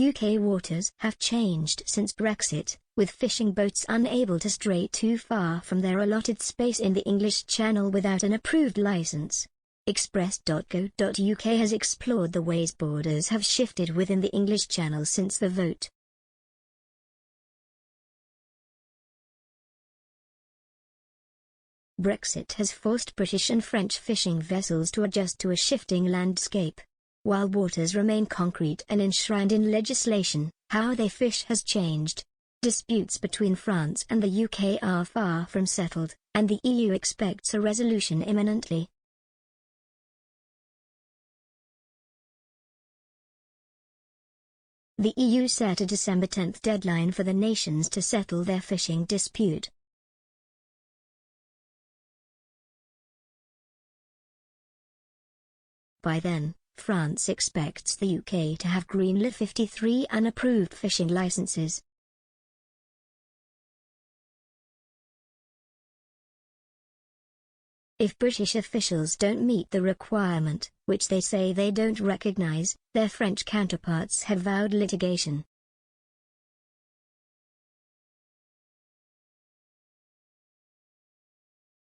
UK waters have changed since Brexit, with fishing boats unable to stray too far from their allotted space in the English Channel without an approved licence. Express.co.uk has explored the ways borders have shifted within the English Channel since the vote. Brexit has forced British and French fishing vessels to adjust to a shifting landscape. While waters remain concrete and enshrined in legislation, how they fish has changed. Disputes between France and the UK are far from settled, and the EU expects a resolution imminently. The EU set a December 10 deadline for the nations to settle their fishing dispute. By then, France expects the UK to have greenlit 53 unapproved fishing licenses. If British officials don't meet the requirement, which they say they don't recognise, their French counterparts have vowed litigation.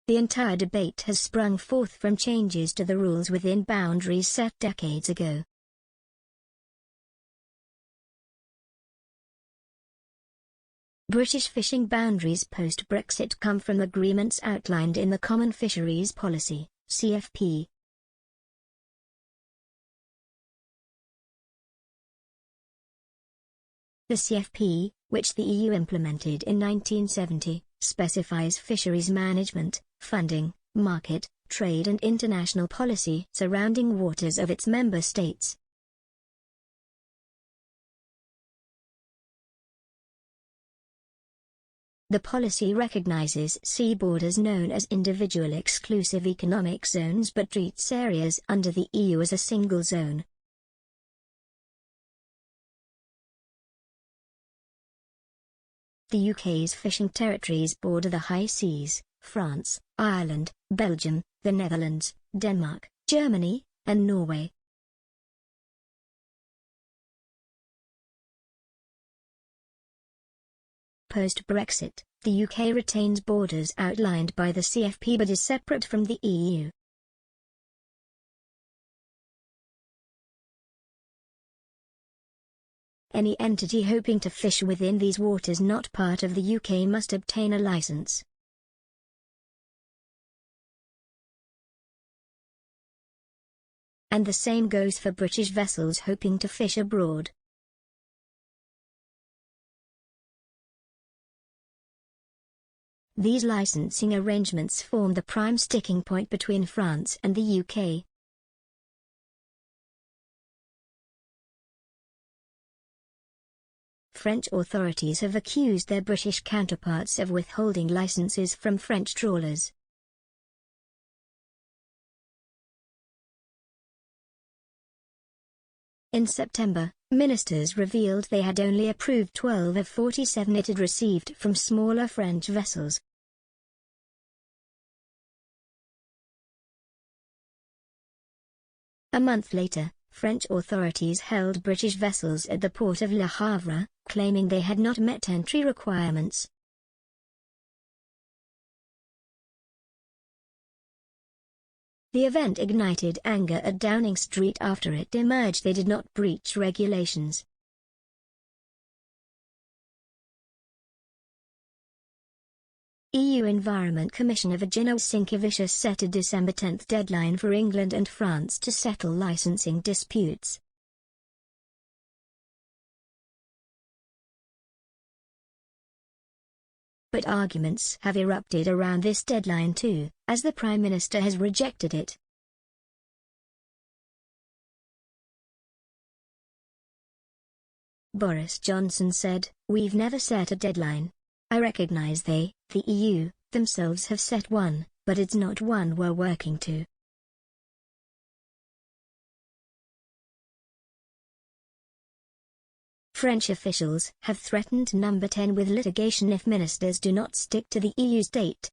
The entire debate has sprung forth from changes to the rules within boundaries set decades ago. British fishing boundaries post-Brexit come from agreements outlined in the Common Fisheries Policy, CFP. The CFP, which the EU implemented in 1970, specifies fisheries management, funding, market, trade and international policy surrounding waters of its member states. The policy recognizes sea borders known as individual exclusive economic zones but treats areas under the EU as a single zone. The UK's fishing territories border the high seas, France, Ireland, Belgium, the Netherlands, Denmark, Germany, and Norway. Post-Brexit, the UK retains borders outlined by the CFP but is separate from the EU. Any entity hoping to fish within these waters not part of the UK must obtain a licence. And the same goes for British vessels hoping to fish abroad. These licensing arrangements form the prime sticking point between France and the UK. French authorities have accused their British counterparts of withholding licenses from French trawlers. In September, ministers revealed they had only approved 12 of 47 it had received from smaller French vessels. A month later, French authorities held British vessels at the port of Le Havre, claiming they had not met entry requirements. The event ignited anger at Downing Street after it emerged they did not breach regulations. EU Environment Commissioner Virginia Sinkevicius set a December 10 deadline for England and France to settle licensing disputes. But arguments have erupted around this deadline too, as the Prime Minister has rejected it. Boris Johnson said, "We've never set a deadline. I recognise the EU, themselves have set one, but it's not one we're working to." French officials have threatened Number 10 with litigation if ministers do not stick to the EU's date.